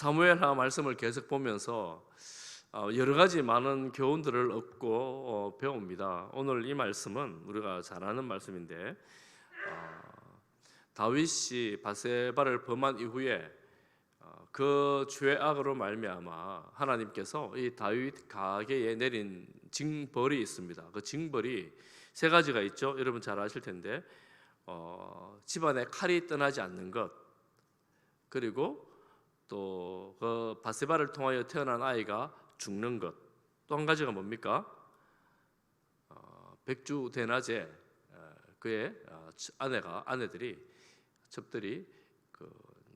사무엘하 말씀을 계속 보면서 여러 가지 많은 교훈들을 얻고 배웁니다. 오늘 이 말씀은 우리가 잘 아는 말씀인데, 다윗이 바세바를 범한 이후에 그 죄악으로 말미암아 하나님께서 이 다윗 가게에 내린 징벌이 있습니다. 그 징벌이 세 가지가 있죠. 여러분 잘 아실 텐데, 집안에 칼이 떠나지 않는 것, 그리고 또 그 바세바를 통하여 태어난 아이가 죽는 것, 또 한 가지가 뭡니까? 백주 대낮에 그의 아내들이 첩들이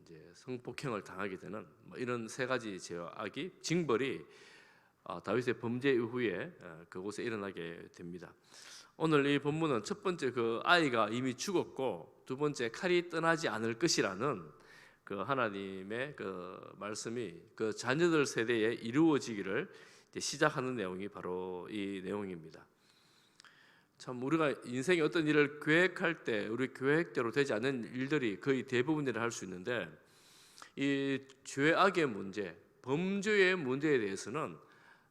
이제 성폭행을 당하게 되는 이런 세 가지 죄악이 징벌이 다윗의 범죄 이후에 그곳에 일어나게 됩니다. 오늘 이 본문은 첫 번째 그 아이가 이미 죽었고, 두 번째 칼이 떠나지 않을 것이라는 그 하나님의 그 말씀이 그 자녀들 세대에 이루어지기를 시작하는 내용이 바로 이 내용입니다. 참 우리가 인생에 어떤 일을 계획할 때 우리 계획대로 되지 않는 일들이 거의 대부분이라 할 수 있는데, 이 죄악의 문제, 범죄의 문제에 대해서는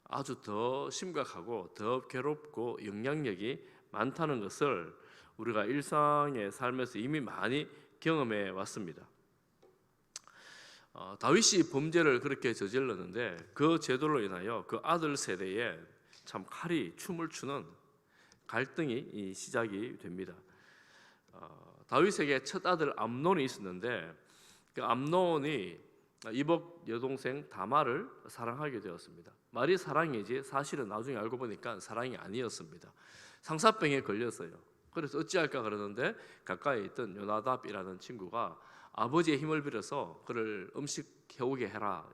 아주 더 심각하고 더 괴롭고 영향력이 많다는 것을 우리가 일상의 삶에서 이미 많이 경험해 왔습니다. 다윗이 범죄를 그렇게 저질렀는데 그 제도로 인하여 그 아들 세대에 참 칼이 춤을 추는 갈등이 시작이 됩니다. 다윗에게 첫 아들 암논이 있었는데, 그 암논이 이복 여동생 다말을 사랑하게 되었습니다. 말이 사랑이지 사실은 나중에 알고 보니까 사랑이 아니었습니다. 상사병에 걸렸어요. 그래서 어찌할까 그러는데 가까이 있던 요나답이라는 친구가 아버지의 힘을 빌어서 그를 음식 해오게 해라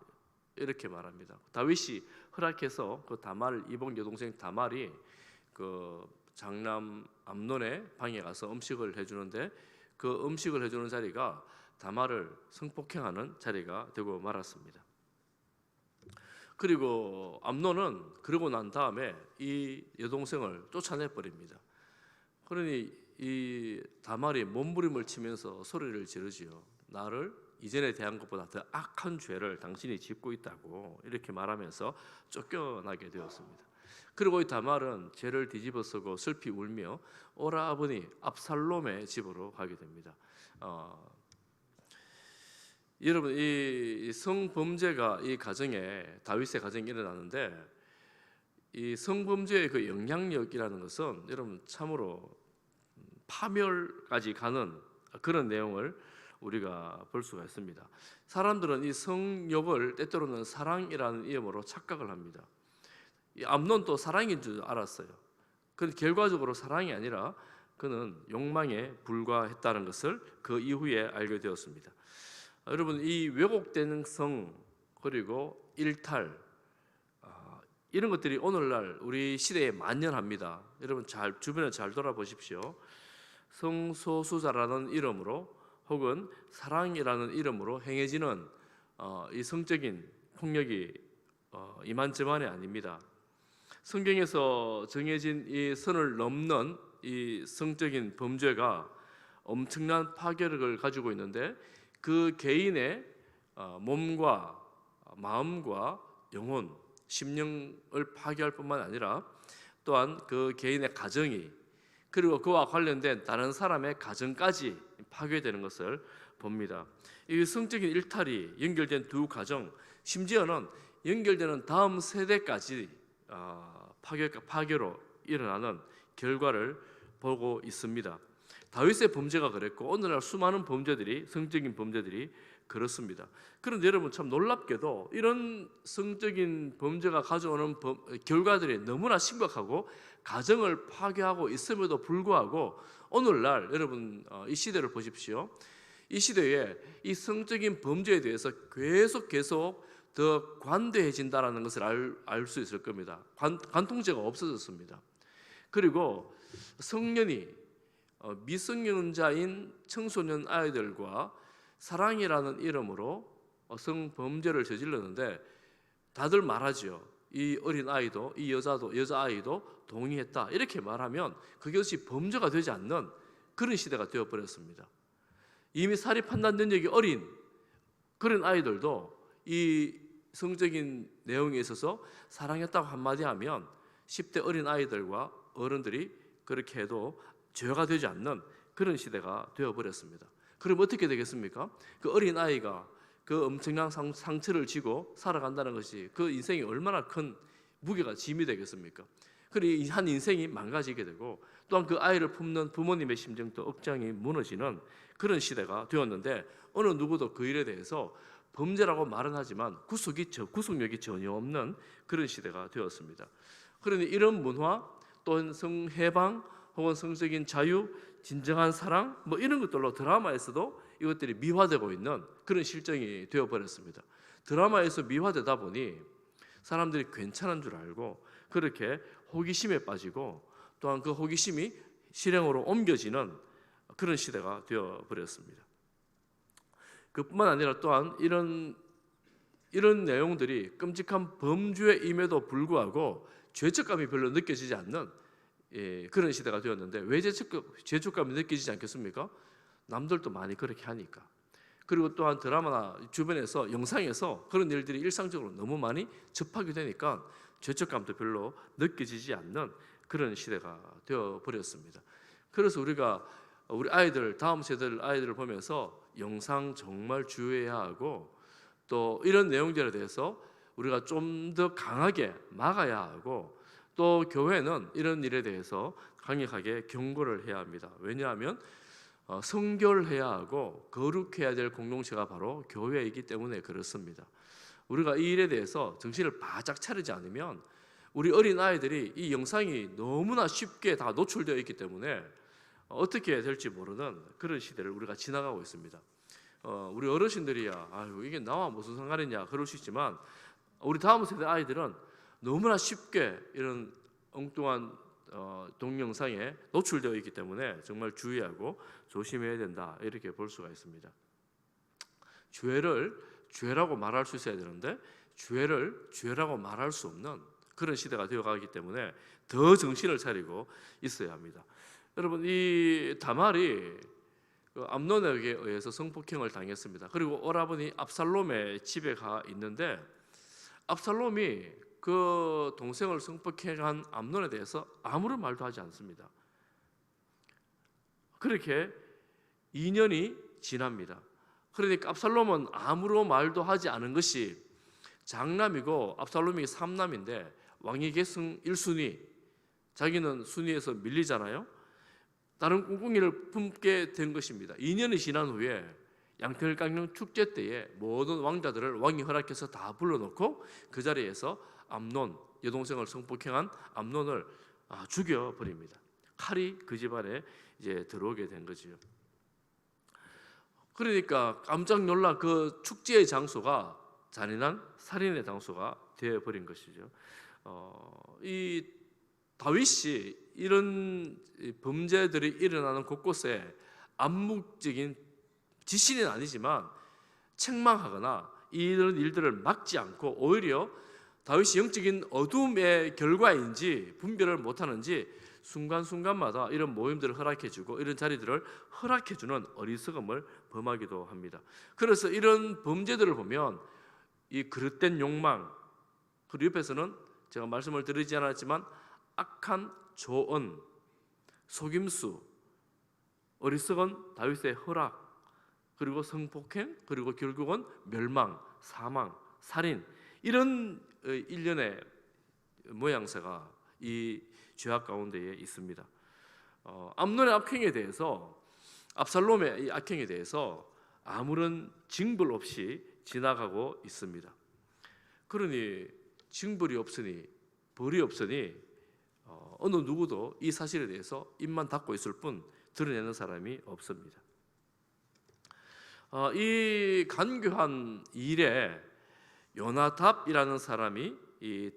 이렇게 말합니다. 다윗이 허락해서 그 다말, 이복 여동생 다말이 그 장남 암논의 방에 가서 음식을 해주는데, 그 음식을 해주는 자리가 다말을 성폭행하는 자리가 되고 말았습니다. 그리고 암논은 그러고 난 다음에 이 여동생을 쫓아내 버립니다. 그러니 이 다말이 몸부림을 치면서 소리를 지르지요. 나를 이전에 대한 것보다 더 악한 죄를 당신이 짓고 있다고 이렇게 말하면서 쫓겨나게 되었습니다. 그리고 이 다말은 죄를 뒤집어쓰고 슬피 울며 오라버니 압살롬의 집으로 가게 됩니다. 여러분, 이 성범죄가 이 가정에, 다윗의 가정에 일어나는데, 이 성범죄의 그 영향력이라는 것은 여러분 참으로 파멸까지 가는 그런 내용을 우리가 볼 수가 있습니다. 사람들은 이 성욕을 때때로는 사랑이라는 이름으로 착각을 합니다. 이 암논도 사랑인 줄 알았어요. 그런데 결과적으로 사랑이 아니라 그는 욕망에 불과했다는 것을 그 이후에 알게 되었습니다. 여러분, 이 왜곡되는 성, 그리고 일탈, 이런 것들이 오늘날 우리 시대에 만연합니다. 여러분 주변을 잘 돌아보십시오. 성소수자라는 이름으로 혹은 사랑이라는 이름으로 행해지는 이 성적인 폭력이 이만저만이 아닙니다. 성경에서 정해진 이 선을 넘는 이 성적인 범죄가 엄청난 파괴력을 가지고 있는데, 그 개인의 몸과 마음과 영혼, 심령을 파괴할 뿐만 아니라 또한 그 개인의 가정이, 그리고 그와 관련된 다른 사람의 가정까지 파괴되는 것을 봅니다. 이 성적인 일탈이 연결된 두 가정, 심지어는 연결되는 다음 세대까지 파괴로 일어나는 결과를 보고 있습니다. 다윗의 범죄가 그랬고 오늘날 수많은 범죄들이, 성적인 범죄들이 그렇습니다. 그런데 여러분 참 놀랍게도 이런 성적인 범죄가 가져오는 결과들이 너무나 심각하고 가정을 파괴하고 있음에도 불구하고 오늘날 여러분 이 시대를 보십시오. 이 시대에 이 성적인 범죄에 대해서 계속 더 관대해진다는 것을 알 수 있을 겁니다. 관통죄가 없어졌습니다. 그리고 성년이 미성년자인 청소년 아이들과 사랑이라는 이름으로 성범죄를 저질렀는데 다들 말하죠. 이 어린 아이도, 이 여자아이도 동의했다 이렇게 말하면 그것이 범죄가 되지 않는 그런 시대가 되어버렸습니다. 이미 사리 판단 능력이 어린 그런 아이들도 이 성적인 내용에 있어서 사랑했다고 한마디 하면 10대 어린 아이들과 어른들이 그렇게 해도 죄가 되지 않는 그런 시대가 되어버렸습니다. 그럼 어떻게 되겠습니까? 그 어린 아이가 그 엄청난 상처를 지고 살아간다는 것이 그 인생이 얼마나 큰 무게가 짐이 되겠습니까? 그리고 한 인생이 망가지게 되고 또한 그 아이를 품는 부모님의 심정도 억장이 무너지는 그런 시대가 되었는데 어느 누구도 그 일에 대해서 범죄라고 말은 하지만 구속력이 전혀 없는 그런 시대가 되었습니다. 그러니 이런 문화 또는 성해방 혹은 성적인 자유, 진정한 사랑 뭐 이런 것들로 드라마에서도 이것들이 미화되고 있는 그런 실정이 되어버렸습니다. 드라마에서 미화되다 보니 사람들이 괜찮은 줄 알고 그렇게 호기심에 빠지고 또한 그 호기심이 실행으로 옮겨지는 그런 시대가 되어버렸습니다. 그뿐만 아니라 또한 이런 내용들이 끔찍한 범죄임에도 불구하고 죄책감이 별로 느껴지지 않는 그런 시대가 되었는데 왜 죄책감이 느껴지지 않겠습니까? 남들도 많이 그렇게 하니까. 그리고 또한 드라마나 주변에서 영상에서 그런 일들이 일상적으로 너무 많이 접하게 되니까 죄책감도 별로 느껴지지 않는 그런 시대가 되어버렸습니다. 그래서 우리가 우리 아이들, 다음 세대 아이들을 보면서 영상 정말 주의해야 하고 또 이런 내용들에 대해서 우리가 좀 더 강하게 막아야 하고 또 교회는 이런 일에 대해서 강력하게 경고를 해야 합니다. 왜냐하면 성결해야 하고 거룩해야 될 공동체가 바로 교회이기 때문에 그렇습니다. 우리가 이 일에 대해서 정신을 바짝 차리지 않으면 우리 어린 아이들이 이 영상이 너무나 쉽게 다 노출되어 있기 때문에 어떻게 될지 모르는 그런 시대를 우리가 지나가고 있습니다. 우리 어르신들이야 아유 이게 나와 무슨 상관이냐 그럴 수 있지만 우리 다음 세대 아이들은 너무나 쉽게 이런 엉뚱한 동영상에 노출되어 있기 때문에 정말 주의하고 조심해야 된다 이렇게 볼 수가 있습니다. 죄를 죄라고 말할 수 있어야 되는데 죄를 죄라고 말할 수 없는 그런 시대가 되어가기 때문에 더 정신을 차리고 있어야 합니다. 여러분 이 다말이 암논에게 의해서 성폭행을 당했습니다. 그리고 오라버니 압살롬의 집에 가 있는데 압살롬이 그 동생을 성폭행한 암논에 대해서 아무런 말도 하지 않습니다. 그렇게 2년이 지납니다. 그러니까 압살롬은 아무런 말도 하지 않은 것이 장남이고 압살롬이 3남인데 왕위 계승 1순위 자기는 순위에서 밀리잖아요. 다른 꿍꿍이를 품게 된 것입니다. 2년이 지난 후에 양평일강령 축제 때에 모든 왕자들을 왕이 허락해서 다 불러놓고 그 자리에서 암논 여동생을 성폭행한 암논을 죽여버립니다. 칼이 그 집안에 이제 들어오게 된 거지요. 그러니까 깜짝 놀라 그 축제의 장소가 잔인한 살인의 장소가 되어버린 것이죠. 이 다윗이 이런 범죄들이 일어나는 곳곳에 암묵적인 지신은 아니지만 책망하거나 이런 일들을 막지 않고 오히려 다윗이 영적인 어둠의 결과인지 분별을 못하는지 순간순간마다 이런 모임들을 허락해주고 이런 자리들을 허락해주는 어리석음을 범하기도 합니다. 그래서 이런 범죄들을 보면 이 그릇된 욕망 그리고 옆에서는 제가 말씀을 드리지 않았지만 악한 조언, 속임수, 어리석은 다윗의 허락 그리고 성폭행 그리고 결국은 멸망, 사망, 살인 이런 일련의 모양새가 이 죄악 가운데에 있습니다. 암논의 악행에 대해서 압살롬의 이 악행에 대해서 아무런 징벌 없이 지나가고 있습니다. 그러니 징벌이 없으니 벌이 없으니 어느 누구도 이 사실에 대해서 입만 닫고 있을 뿐 드러내는 사람이 없습니다. 이 간교한 일에 요나답이라는 사람이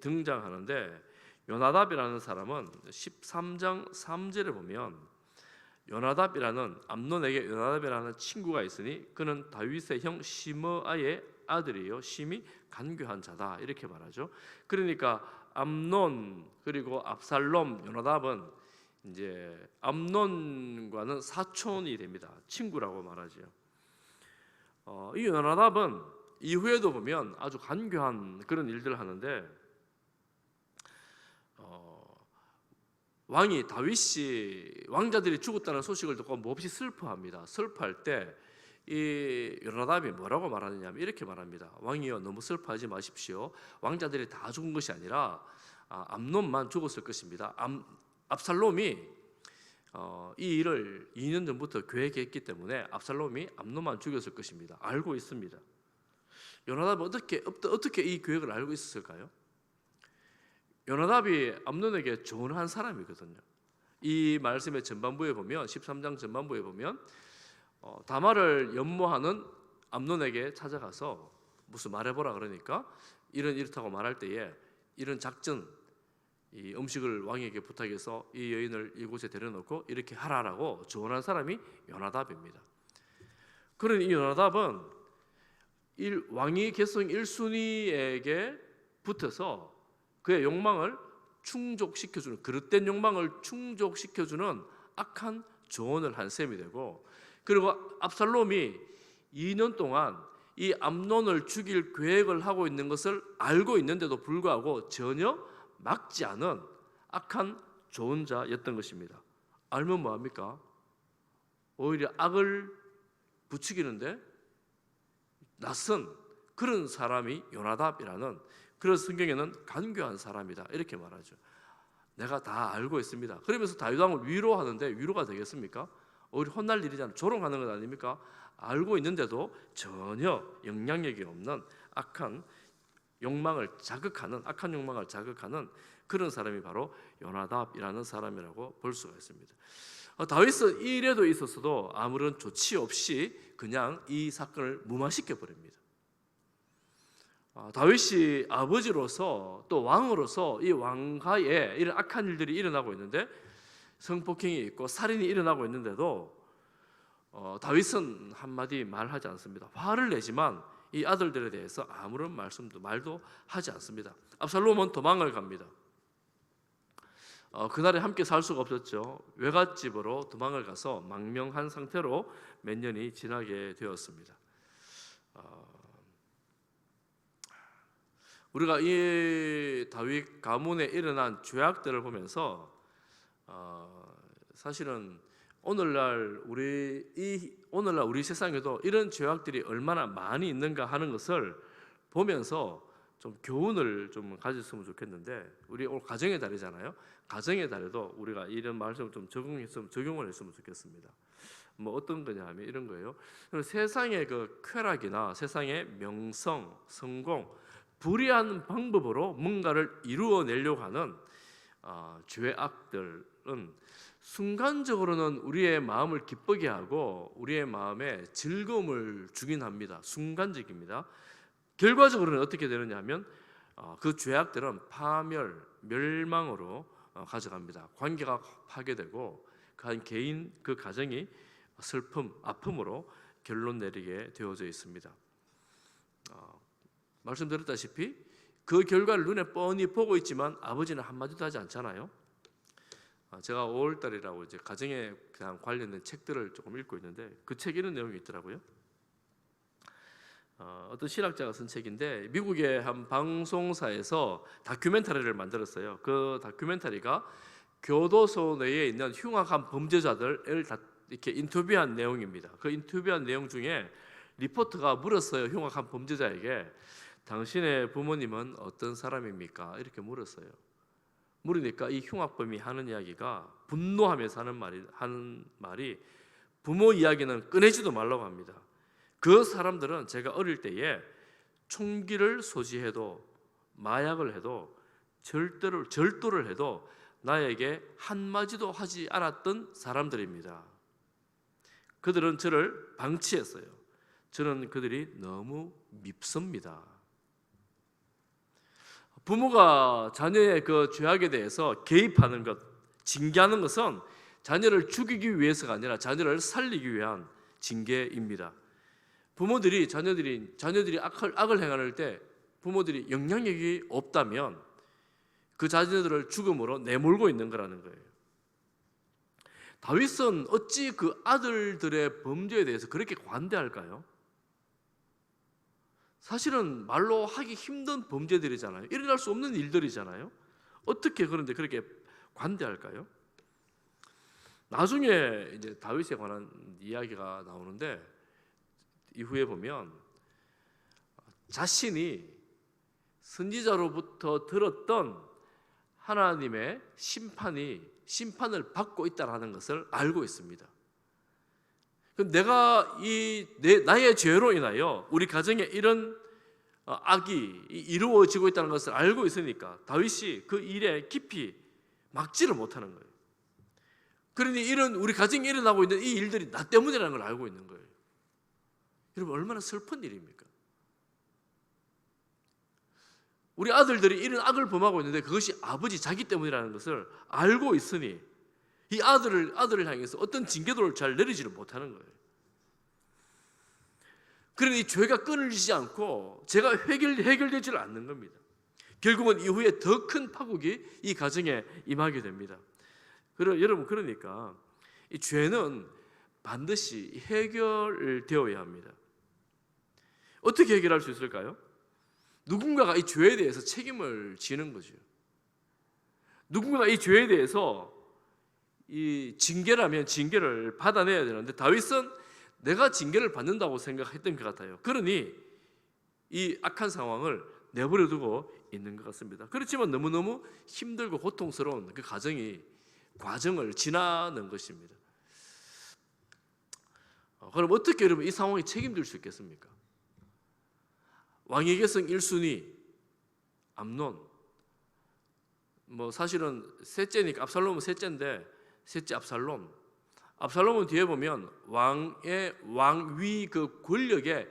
등장하는데 요나답이라는 사람은 13장 3절에 보면 요나답이라는 암논에게 요나답이라는 친구가 있으니 그는 다윗의 형 시므아의 아들이요 심히 간교한 자다 이렇게 말하죠. 그러니까 암논 그리고 압살롬 요나답은 이제 암논과는 사촌이 됩니다. 친구라고 말하죠. 이 요나답은 이후에도 보면 아주 간교한 그런 일들을 하는데 왕이 다윗이 왕자들이 죽었다는 소식을 듣고 몹시 슬퍼합니다. 슬퍼할 때 이 요나답이 뭐라고 말하느냐 하면 이렇게 말합니다. 왕이여 너무 슬퍼하지 마십시오. 왕자들이 다 죽은 것이 아니라 암논만 죽었을 것입니다. 압살롬이 이 일을 2년 전부터 계획했기 때문에 압살롬이 암논만 죽였을 것입니다. 알고 있습니다. 요나답은 어떻게 이 계획을 알고 있었을까요? 요나답이 암논에게 조언한 사람이거든요. 이 말씀의 전반부에 보면 13장 전반부에 보면 다말을 연모하는 암논에게 찾아가서 무슨 말해보라 그러니까 이렇다고 말할 때에 이런 작전, 이 음식을 왕에게 부탁해서 이 여인을 이곳에 데려놓고 이렇게 하라라고 조언한 사람이 요나답입니다. 그런 이 요나답은 왕위 계승 1순위에게 붙어서 그의 욕망을 충족시켜주는, 그릇된 욕망을 충족시켜주는 악한 조언을 한 셈이 되고, 그리고 압살롬이 2년 동안 이 암논을 죽일 계획을 하고 있는 것을 알고 있는데도 불구하고 전혀 막지 않은 악한 조언자였던 것입니다. 알면 뭐합니까? 오히려 악을 부추기는데 낯선 그런 사람이 요나답이라는, 그래서 성경에는 간교한 사람이다 이렇게 말하죠. 내가 다 알고 있습니다. 그러면서 다윗왕을 위로하는데 위로가 되겠습니까? 오히려 혼날 일이잖아요. 조롱하는 것 아닙니까? 알고 있는데도 전혀 영향력이 없는 악한 욕망을 자극하는 그런 사람이 바로 요나답이라는 사람이라고 볼 수가 있습니다. 다윗은 이 일에도 있어서도 아무런 조치 없이 그냥 이 사건을 무마시켜 버립니다. 다윗이 아버지로서 또 왕으로서 이 왕가에 이런 악한 일들이 일어나고 있는데, 성폭행이 있고 살인이 일어나고 있는데도 다윗은 한마디 말하지 않습니다. 화를 내지만 이 아들들에 대해서 아무런 말도 하지 않습니다. 압살롬은 도망을 갑니다. 그날에 함께 살 수가 없었죠. 외갓집으로 도망을 가서 망명한 상태로 몇 년이 지나게 되었습니다. 우리가 이 다윗 가문에 일어난 죄악들을 보면서 사실은 오늘날 우리 세상에도 이런 죄악들이 얼마나 많이 있는가 하는 것을 보면서 좀 교훈을 좀 가졌으면 좋겠는데, 우리 오늘 가정의 달이잖아요. 가정의 달에도 우리가 이런 말씀을 좀 적용을 했으면 좋겠습니다. 뭐 어떤 거냐 하면 이런 거예요. 세상의 그 쾌락이나 세상의 명성, 성공, 불의한 방법으로 뭔가를 이루어내려고 하는 죄악들은 순간적으로는 우리의 마음을 기쁘게 하고 우리의 마음에 즐거움을 주긴 합니다. 순간적입니다. 결과적으로는 어떻게 되느냐 하면 그 죄악들은 파멸, 멸망으로 가져갑니다. 관계가 파괴되고 한 개인, 그 가정이 슬픔, 아픔으로 결론 내리게 되어져 있습니다. 말씀드렸다시피 그 결과를 눈에 뻔히 보고 있지만 아버지는 한마디도 하지 않잖아요. 제가 5월달이라고 이제 가정에 그냥 관련된 책들을 조금 읽고 있는데 그 책에 이런 내용이 있더라고요. 어떤 신학자가 쓴 책인데 미국의 한 방송사에서 다큐멘터리를 만들었어요. 그 다큐멘터리가 교도소 내에 있는 흉악한 범죄자들을 이렇게 인터뷰한 내용입니다. 그 인터뷰한 내용 중에 리포터가 물었어요. 흉악한 범죄자에게 당신의 부모님은 어떤 사람입니까? 이렇게 물었어요. 물으니까 이 흉악범이 하는 이야기가 분노하면서 하는 말이 부모 이야기는 꺼내지도 말라고 합니다. 그 사람들은 제가 어릴 때에 총기를 소지해도 마약을 해도 절도를 해도 나에게 한마디도 하지 않았던 사람들입니다. 그들은 저를 방치했어요. 저는 그들이 너무 밉습니다. 부모가 자녀의 그 죄악에 대해서 개입하는 것, 징계하는 것은 자녀를 죽이기 위해서가 아니라 자녀를 살리기 위한 징계입니다. 부모들이 자녀들이 악을 행할 때 부모들이 영향력이 없다면 그 자녀들을 죽음으로 내몰고 있는 거라는 거예요. 다윗은 어찌 그 아들들의 범죄에 대해서 그렇게 관대할까요? 사실은 말로 하기 힘든 범죄들이잖아요. 일어날 수 없는 일들이잖아요. 어떻게 그런데 그렇게 관대할까요? 나중에 이제 다윗에 관한 이야기가 나오는데 이후에 보면 자신이 선지자로부터 들었던 하나님의 심판을 받고 있다라는 것을 알고 있습니다. 내가 나의 죄로 인하여 우리 가정에 이런 악이 이루어지고 있다는 것을 알고 있으니까 다윗이 그 일에 깊이 막지를 못하는 거예요. 그러니 이런 우리 가정에 일어나고 있는 이 일들이 나 때문이라는 걸 알고 있는 거예요. 여러분 얼마나 슬픈 일입니까? 우리 아들들이 이런 악을 범하고 있는데 그것이 아버지 자기 때문이라는 것을 알고 있으니 이 아들을 향해서 어떤 징계도를 잘 내리지를 못하는 거예요. 그러니 죄가 끊어지지 않고 죄가 해결되지를 않는 겁니다. 결국은 이후에 더 큰 파국이 이 가정에 임하게 됩니다. 여러분 그러니까 이 죄는 반드시 해결되어야 합니다. 어떻게 해결할 수 있을까요? 누군가가 이 죄에 대해서 책임을 지는 거죠. 누군가가 이 죄에 대해서 이 징계라면 징계를 받아내야 되는데 다윗은 내가 징계를 받는다고 생각했던 것 같아요. 그러니 이 악한 상황을 내버려 두고 있는 것 같습니다. 그렇지만 너무너무 힘들고 고통스러운 그 과정을 지나는 것입니다. 그럼 어떻게 여러분 이 상황에 책임질 수 있겠습니까? 왕의 계승 1순위 암논, 사실은 셋째니까 압살롬은 셋째인데 셋째 압살롬은 뒤에 보면 왕위 그 권력에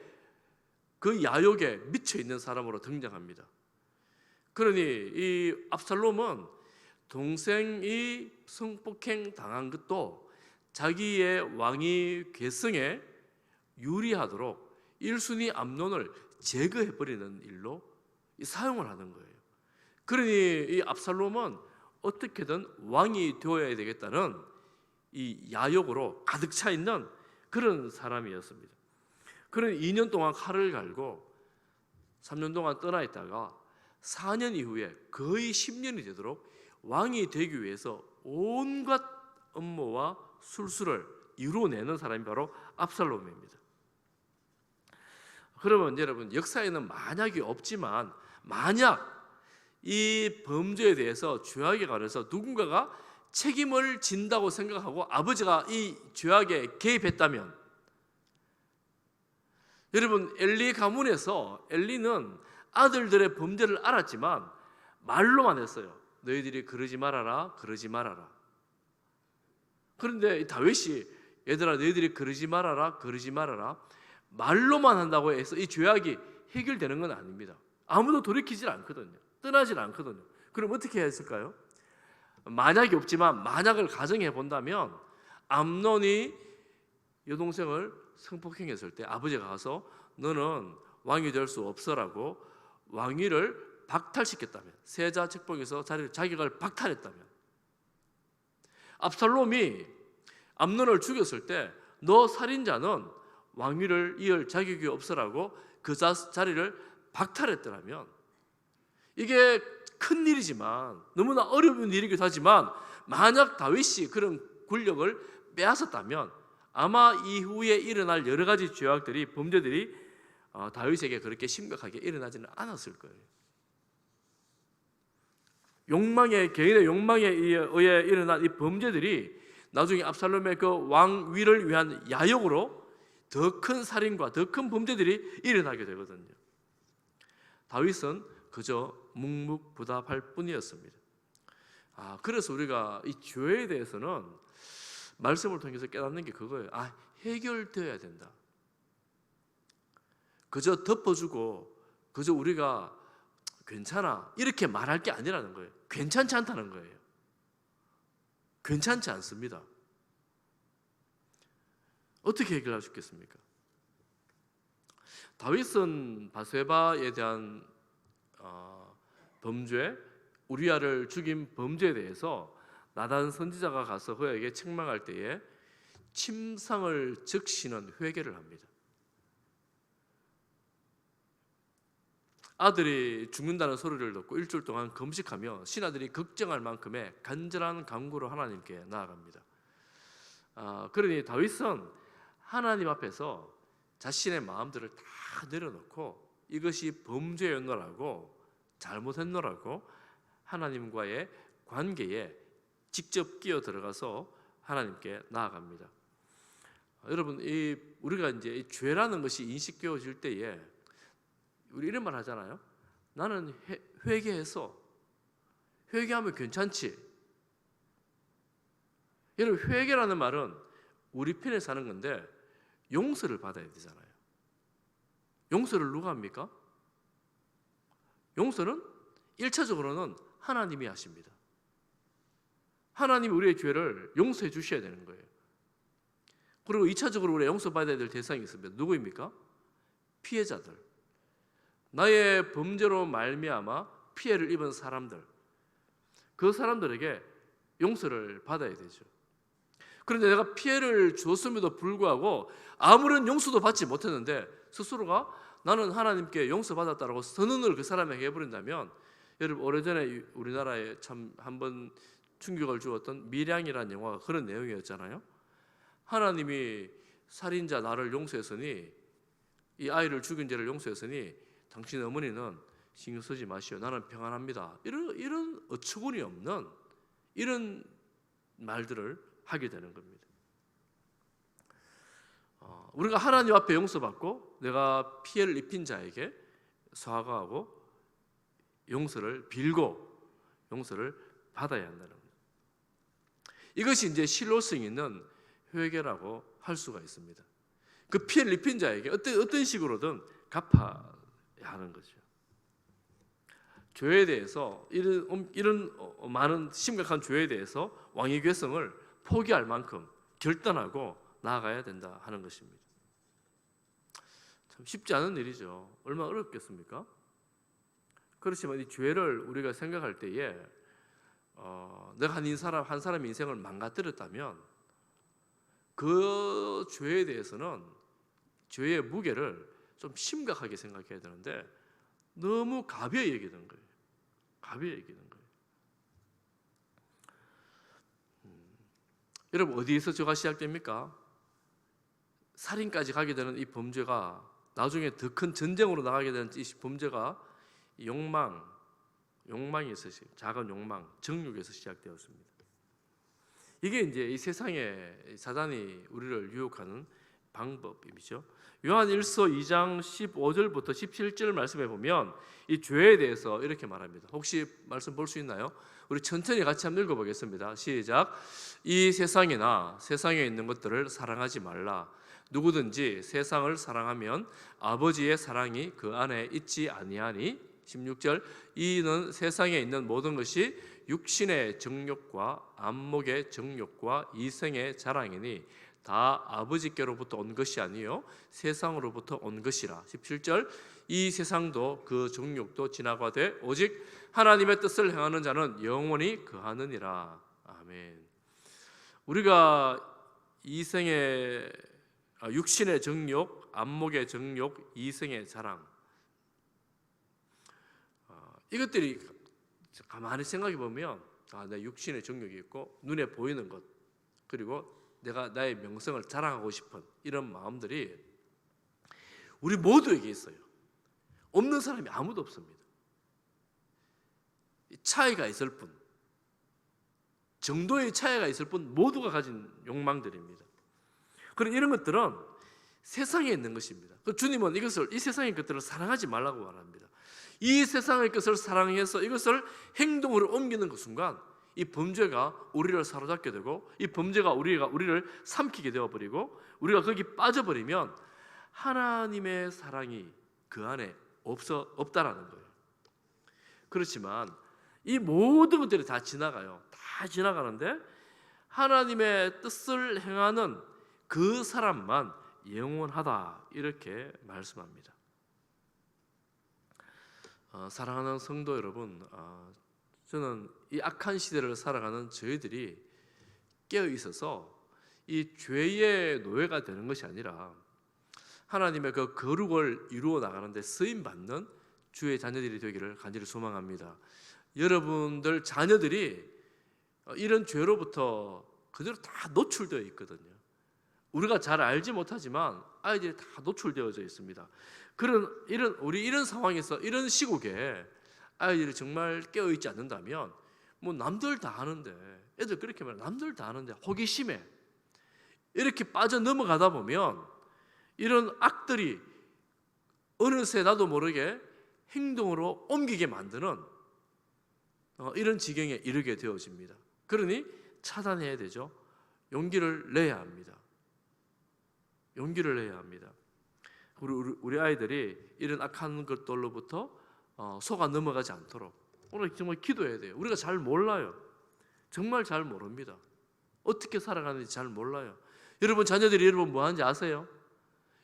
그 야욕에 미쳐 있는 사람으로 등장합니다. 그러니 이 압살롬은 동생이 성폭행 당한 것도 자기의 왕위 계승에 유리하도록 1순위 암논을 제거해버리는 일로 사용을 하는 거예요. 그러니 이 압살롬은 어떻게든 왕이 되어야 되겠다는 이 야욕으로 가득 차 있는 그런 사람이었습니다. 그러니 2년 동안 칼을 갈고 3년 동안 떠나 있다가 4년 이후에 거의 10년이 되도록 왕이 되기 위해서 온갖 음모와 술수를 이루어내는 사람이 바로 압살롬입니다. 그러면 여러분 역사에는 만약이 없지만 만약 이 범죄에 대해서 죄악에 관해서 누군가가 책임을 진다고 생각하고 아버지가 이 죄악에 개입했다면 여러분 엘리 가문에서 엘리는 아들들의 범죄를 알았지만 말로만 했어요. 너희들이 그러지 말아라 그러지 말아라. 그런데 다윗이 얘들아 너희들이 그러지 말아라 그러지 말아라 말로만 한다고 해서 이 죄악이 해결되는 건 아닙니다. 아무도 돌이키질 않거든요. 떠나질 않거든요. 그럼 어떻게 해야 했을까요? 만약이 없지만 만약을 가정해 본다면 암논이 여동생을 성폭행했을 때 아버지가 가서 너는 왕이 될 수 없어라고 왕위를 박탈시켰다면 세자 책봉에서 자격을 박탈했다면 압살롬이 암논을 죽였을 때 너 살인자는 왕위를 이을 자격이 없어라고 그 자리를 박탈했더라면 이게 큰 일이지만 너무나 어려운 일이기도 하지만 만약 다윗이 그런 권력을 빼앗았다면 아마 이후에 일어날 여러 가지 죄악들이 범죄들이 다윗에게 그렇게 심각하게 일어나지는 않았을 거예요. 개인의 욕망에 의해 일어난 이 범죄들이 나중에 압살롬의 그 왕위를 위한 야욕으로 더 큰 살인과 더 큰 범죄들이 일어나게 되거든요. 다윗은 그저 묵묵부답할 뿐이었습니다. 그래서 우리가 이 죄에 대해서는 말씀을 통해서 깨닫는 게 그거예요. 해결되어야 된다. 그저 덮어주고 그저 우리가 괜찮아 이렇게 말할 게 아니라는 거예요. 괜찮지 않다는 거예요. 괜찮지 않습니다. 어떻게 해결할 수 있겠습니까? 다윗은 바세바에 대한 범죄, 우리아를 죽인 범죄에 대해서 나단 선지자가 가서 그에게 책망할 때에 침상을 적시는 회개를 합니다. 아들이 죽는다는 소리를 듣고 일주일 동안 금식하며 신하들이 걱정할 만큼의 간절한 간구로 하나님께 나아갑니다. 그러니 다윗은 하나님 앞에서 자신의 마음들을 다 내려놓고 이것이 범죄였노라고, 잘못했노라고 하나님과의 관계에 직접 끼어 들어가서 하나님께 나아갑니다. 여러분, 우리가 이제 이 죄라는 것이 인식되어질 때에 우리 이런 말 하잖아요. 나는 회개해서, 회개하면 괜찮지. 여러분, 회개라는 말은 우리 편에 사는 건데 용서를 받아야 되잖아요. 용서를 누가 합니까? 용서는 1차적으로는 하나님이 하십니다. 하나님이 우리의 죄를 용서해 주셔야 되는 거예요. 그리고 2차적으로 우리가 용서받아야 될 대상이 있습니다. 누구입니까? 피해자들. 나의 범죄로 말미암아 피해를 입은 사람들, 그 사람들에게 용서를 받아야 되죠. 그런데 내가 피해를 줬음에도 불구하고 아무런 용서도 받지 못했는데 스스로가 나는 하나님께 용서받았다라고 선언을 그 사람에게 해버린다면, 여러분, 오래전에 우리나라에 참 한번 충격을 주었던 밀양이라는 영화가 그런 내용이었잖아요. 하나님이 살인자 나를 용서했으니, 이 아이를 죽인 죄를 용서했으니 당신 어머니는 신경 쓰지 마시오, 나는 평안합니다. 이런 어처구니 없는 이런 말들을 하게 되는 겁니다. 우리가 하나님 앞에 용서받고 내가 피해를 입힌 자에게 사과하고 용서를 빌고 용서를 받아야 한다는 겁니다. 이것이 이제 실효성 있는 회개라고 할 수가 있습니다. 그 피해를 입힌 자에게 어떤 식으로든 갚아야 하는 거죠. 죄에 대해서 이런 많은 심각한 죄에 대해서 왕의 괴성을 포기할 만큼 결단하고 나아가야 된다 하는 것입니다. 참 쉽지 않은 일이죠. 얼마나 어렵겠습니까? 그렇지만 이 죄를 우리가 생각할 때에 내가 한 사람의 인생을 망가뜨렸다면 그 죄에 대해서는 죄의 무게를 좀 심각하게 생각해야 되는데 너무 가벼이 여기는 거예요. 가벼이 여기는 거예요. 여러분, 어디에서 죄가 시작됩니까? 살인까지 가게 되는 이 범죄가 나중에 더 큰 전쟁으로 나가게 되는 이 범죄가 욕망에서, 작은 욕망, 정욕에서 시작되었습니다. 이게 이제 이 세상에 사단이 우리를 유혹하는 방법이죠. 요한 1서 2장 15절부터 17절 말씀해 보면 이 죄에 대해서 이렇게 말합니다. 혹시 말씀 볼 수 있나요? 우리 천천히 같이 한번 읽어보겠습니다. 시작. 이 세상이나 세상에 있는 것들을 사랑하지 말라. 누구든지 세상을 사랑하면 아버지의 사랑이 그 안에 있지 아니하니. 16절. 이는 세상에 있는 모든 것이 육신의 정욕과 안목의 정욕과 이생의 자랑이니 다 아버지께로부터 온 것이 아니요 세상으로부터 온 것이라. 17절. 이 세상도 그 정욕도 지나가되 오직 하나님의 뜻을 행하는 자는 영원히 거하느니라. 아멘. 우리가 육신의 정욕, 안목의 정욕, 이생의 자랑, 이것들이 가만히 생각해 보면 내 육신의 정욕이 있고 눈에 보이는 것, 그리고 내가 나의 명성을 자랑하고 싶은 이런 마음들이 우리 모두에게 있어요. 없는 사람이 아무도 없습니다. 차이가 있을 뿐, 정도의 차이가 있을 뿐 모두가 가진 욕망들입니다. 그런 이런 것들은 세상에 있는 것입니다. 주님은 이 세상의 것들을 사랑하지 말라고 말합니다. 이 세상의 것을 사랑해서 이것을 행동으로 옮기는 그 순간 이 범죄가 우리를 사로잡게 되고 이 범죄가 우리를 삼키게 되어버리고 우리가 거기 빠져버리면 하나님의 사랑이 그 안에 없다라는 거예요. 그렇지만 이 모든 것들이 다 지나가요. 다 지나가는데 하나님의 뜻을 행하는 그 사람만 영원하다, 이렇게 말씀합니다. 사랑하는 성도 여러분, 저는 이 악한 시대를 살아가는 저희들이 깨어 있어서 이 죄의 노예가 되는 것이 아니라 하나님의 그 거룩을 이루어 나가는 데 쓰임 받는 주의 자녀들이 되기를 간절히 소망합니다. 여러분들 자녀들이 이런 죄로부터 그대로 다 노출되어 있거든요. 우리가 잘 알지 못하지만 아이들이 다 노출되어져 있습니다. 우리 이런 상황에서, 이런 시국에 아이들이 정말 깨어 있지 않는다면, 뭐 남들 다 하는데, 애들 그렇게 말해, 남들 다 하는데 호기심에 이렇게 빠져 넘어가다 보면 이런 악들이 어느새 나도 모르게 행동으로 옮기게 만드는 이런 지경에 이르게 되어집니다. 그러니 차단해야 되죠. 용기를 내야 합니다. 용기를 내야 합니다. 우리 아이들이 이런 악한 것들로부터 속아 넘어가지 않도록 오늘 정말 기도해야 돼요. 우리가 잘 몰라요. 정말 잘 모릅니다. 어떻게 살아가는지 잘 몰라요. 여러분 자녀들이 여러분 뭐 하는지 아세요?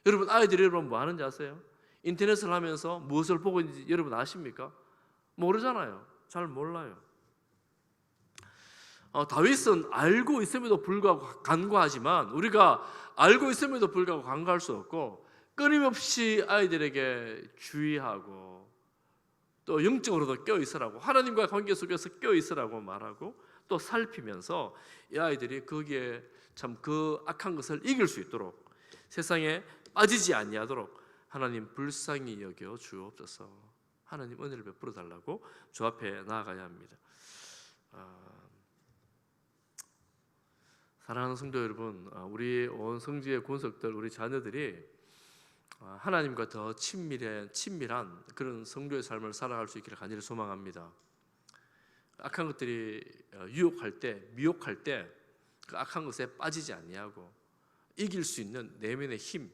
여러분 아이들이 여러분 뭐 하는지 아세요? 인터넷을 하면서 무엇을 보고 있는지 여러분 아십니까? 모르잖아요. 잘 몰라요. 다윗은 알고 있음에도 불구하고 간구하지만 우리가 알고 있음에도 불구하고 간구할 수 없고 끊임없이 아이들에게 주의하고 또 영적으로도 깨어있으라고, 하나님과의 관계 속에서 깨어있으라고 말하고 또 살피면서 이 아이들이 거기에 참 그 악한 것을 이길 수 있도록, 세상에 빠지지 아니하도록 하나님 불쌍히 여겨 주옵소서. 하나님 은혜를 베풀어 달라고 주 앞에 나아가야 합니다. 사랑하는 성도 여러분, 우리 온 성지의 권속들, 우리 자녀들이 하나님과 더 친밀한 그런 성도의 삶을 살아갈 수 있기를 간절히 소망합니다. 악한 것들이 유혹할 때, 미혹할 때 그 악한 것에 빠지지 아니하고 이길 수 있는 내면의 힘,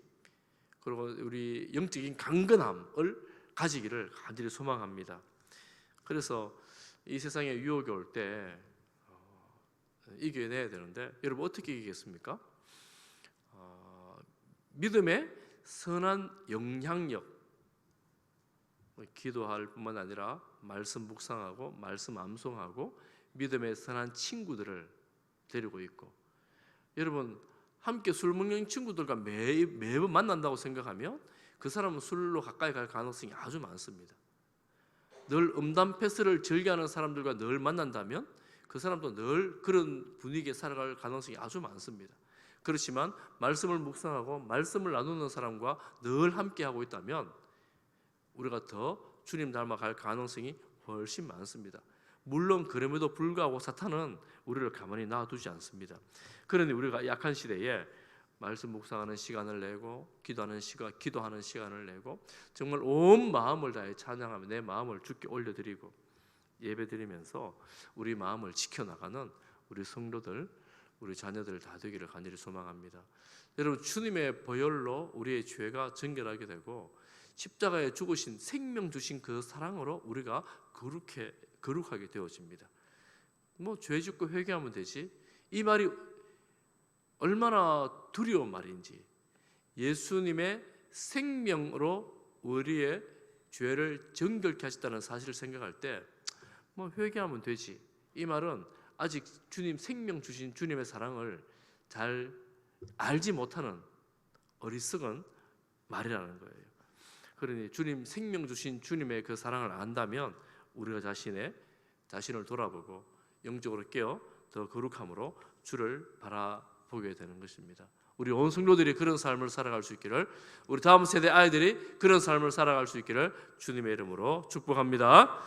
그리고 우리 영적인 강건함을 가지기를 간절히 소망합니다. 그래서 이 세상에 유혹이 올 때 이겨내야 되는데, 여러분 어떻게 이기겠습니까? 믿음의 선한 영향력, 기도할 뿐만 아니라 말씀 묵상하고 말씀 암송하고 믿음의 선한 친구들을 데리고 있고, 여러분 함께 술 먹는 친구들과 매번 만난다고 생각하면 그 사람은 술로 가까이 갈 가능성이 아주 많습니다. 늘 음담 패스를 즐겨하는 사람들과 늘 만난다면 그 사람도 늘 그런 분위기에 살아갈 가능성이 아주 많습니다. 그렇지만 말씀을 묵상하고 말씀을 나누는 사람과 늘 함께하고 있다면 우리가 더 주님 닮아갈 가능성이 훨씬 많습니다. 물론 그럼에도 불구하고 사탄은 우리를 가만히 놔두지 않습니다. 그러니 우리가 약한 시대에 말씀 묵상하는 시간을 내고 기도하는 시간을 내고 정말 온 마음을 다해 찬양하며 내 마음을 주께 올려드리고 예배드리면서 우리 마음을 지켜나가는 우리 성도들, 우리 자녀들 다 되기를 간절히 소망합니다. 여러분 주님의 보혈로 우리의 죄가 정결하게 되고 십자가에 죽으신 생명 주신 그 사랑으로 우리가 거룩하게 되어집니다. 뭐 죄 짓고 회개하면 되지, 이 말이 얼마나 두려운 말인지, 예수님의 생명으로 우리의 죄를 정결케 하셨다는 사실을 생각할 때 뭐 회개하면 되지, 이 말은 아직 주님 생명 주신 주님의 사랑을 잘 알지 못하는 어리석은 말이라는 거예요. 그러니 주님 생명 주신 주님의 그 사랑을 안다면 우리가 자신을 돌아보고 영적으로 깨어 더 거룩함으로 주를 바라보게 되는 것입니다. 우리 온 성도들이 그런 삶을 살아갈 수 있기를, 우리 다음 세대 아이들이 그런 삶을 살아갈 수 있기를 주님의 이름으로 축복합니다.